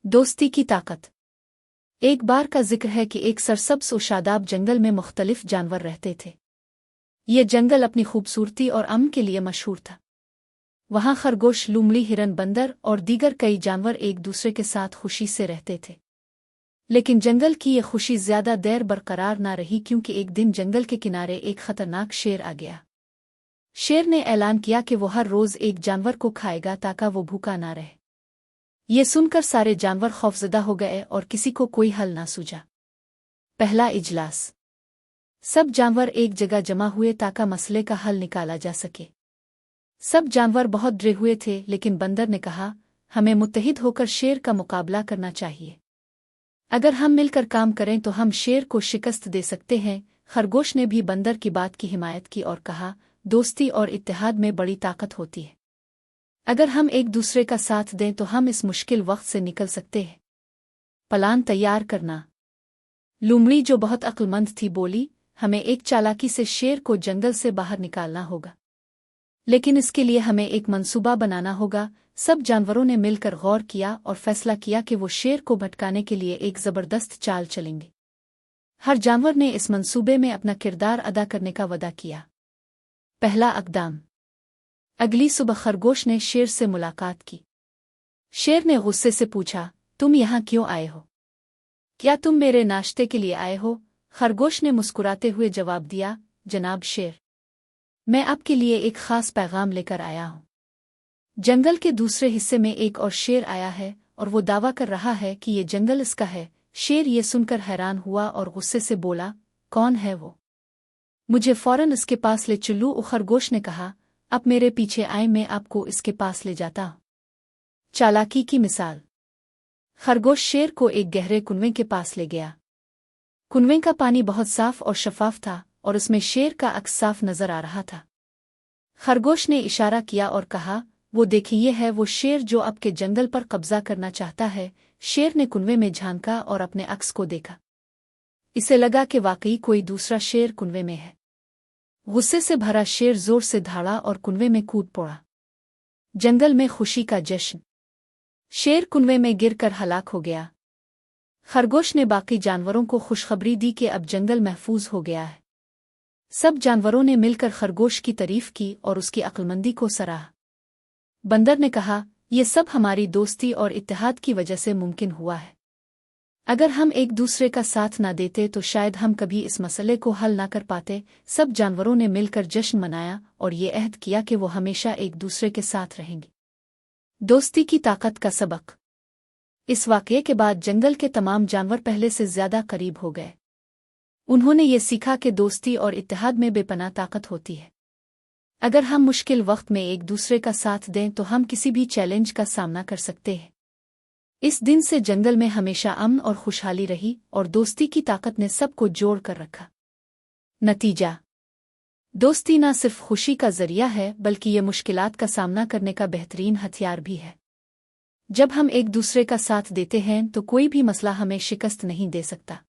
दोस्ती की ताकत। एक बार का जिक्र है कि एक सरसब्ज और शादाब जंगल में मुख्तलिफ जानवर रहते थे। ये जंगल अपनी खूबसूरती और अमन के लिए मशहूर था। वहाँ खरगोश, लूमड़ी, हिरन, बंदर और दीगर कई जानवर एक दूसरे के साथ खुशी से रहते थे। लेकिन जंगल की ये खुशी ज्यादा देर बरकरार न रही, क्योंकि एक दिन जंगल के किनारे एक खतरनाक शेर आ गया। शेर ने ऐलान किया कि वो हर रोज एक जानवर को खाएगा ताकि वो भूखा ना रहे। ये सुनकर सारे जानवर खौफजदा हो गए और किसी को कोई हल ना सूझा। पहला इजलास। सब जानवर एक जगह जमा हुए ताकि मसले का हल निकाला जा सके। सब जानवर बहुत डरे हुए थे, लेकिन बंदर ने कहा, हमें मुत्तहिद होकर शेर का मुकाबला करना चाहिए। अगर हम मिलकर काम करें तो हम शेर को शिकस्त दे सकते हैं। खरगोश ने भी बंदर की बात की हिमायत की और कहा, दोस्ती और इत्तेहाद में बड़ी ताकत होती है। अगर हम एक दूसरे का साथ दें तो हम इस मुश्किल वक्त से निकल सकते हैं। प्लान तैयार करना। लूमड़ी, जो बहुत अक्लमंद थी, बोली, हमें एक चालाकी से शेर को जंगल से बाहर निकालना होगा, लेकिन इसके लिए हमें एक मंसूबा बनाना होगा। सब जानवरों ने मिलकर गौर किया और फैसला किया कि वो शेर को भटकाने के लिए एक जबरदस्त चाल चलेंगे। हर जानवर ने इस मंसूबे में अपना किरदार अदा करने का वादा किया। पहला अक़दाम। अगली सुबह खरगोश ने शेर से मुलाकात की। शेर ने गुस्से से पूछा, तुम यहाँ क्यों आए हो? क्या तुम मेरे नाश्ते के लिए आए हो? खरगोश ने मुस्कुराते हुए जवाब दिया, जनाब शेर, मैं आपके लिए एक खास पैगाम लेकर आया हूँ। जंगल के दूसरे हिस्से में एक और शेर आया है और वो दावा कर रहा है कि ये जंगल इसका है। शेर ये सुनकर हैरान हुआ और गुस्से से बोला, कौन है वो? मुझे फौरन इसके पास ले चलूं। खरगोश ने कहा, अब मेरे पीछे आए, मैं आपको इसके पास ले जाता हूं। चालाकी की मिसाल। खरगोश शेर को एक गहरे कुनवे के पास ले गया। कुनवे का पानी बहुत साफ और शफाफ था और उसमें शेर का अक्स साफ नजर आ रहा था। खरगोश ने इशारा किया और कहा, वो देखिए, ये है वो शेर जो आपके जंगल पर कब्जा करना चाहता है। शेर ने कुनवे में झांका और अपने अक्स को देखा। इसे लगा कि वाकई कोई दूसरा शेर कुनवे में है। गुस्से से भरा शेर जोर से धाड़ा और कुनवे में कूद पड़ा। जंगल में खुशी का जश्न। शेर कुनवे में गिरकर हलाक हो गया। खरगोश ने बाकी जानवरों को खुशखबरी दी कि अब जंगल महफूज हो गया है। सब जानवरों ने मिलकर खरगोश की तारीफ की और उसकी अक्लमंदी को सराहा। बंदर ने कहा, ये सब हमारी दोस्ती और इत्तेहाद की वजह से मुमकिन हुआ है। अगर हम एक दूसरे का साथ ना देते तो शायद हम कभी इस मसले को हल ना कर पाते। सब जानवरों ने मिलकर जश्न मनाया और ये अहद किया कि वो हमेशा एक दूसरे के साथ रहेंगे। दोस्ती की ताकत का सबक। इस वाक़ये के बाद जंगल के तमाम जानवर पहले से ज्यादा करीब हो गए। उन्होंने ये सीखा कि दोस्ती और इत्तेहाद में बेपनाह ताकत होती है। अगर हम मुश्किल वक्त में एक दूसरे का साथ दें तो हम किसी भी चैलेंज का सामना कर सकते हैं। इस दिन से जंगल में हमेशा अमन और खुशहाली रही और दोस्ती की ताकत ने सबको जोड़ कर रखा। नतीजा। दोस्ती न सिर्फ खुशी का जरिया है, बल्कि ये मुश्किलात का सामना करने का बेहतरीन हथियार भी है। जब हम एक दूसरे का साथ देते हैं तो कोई भी मसला हमें शिकस्त नहीं दे सकता।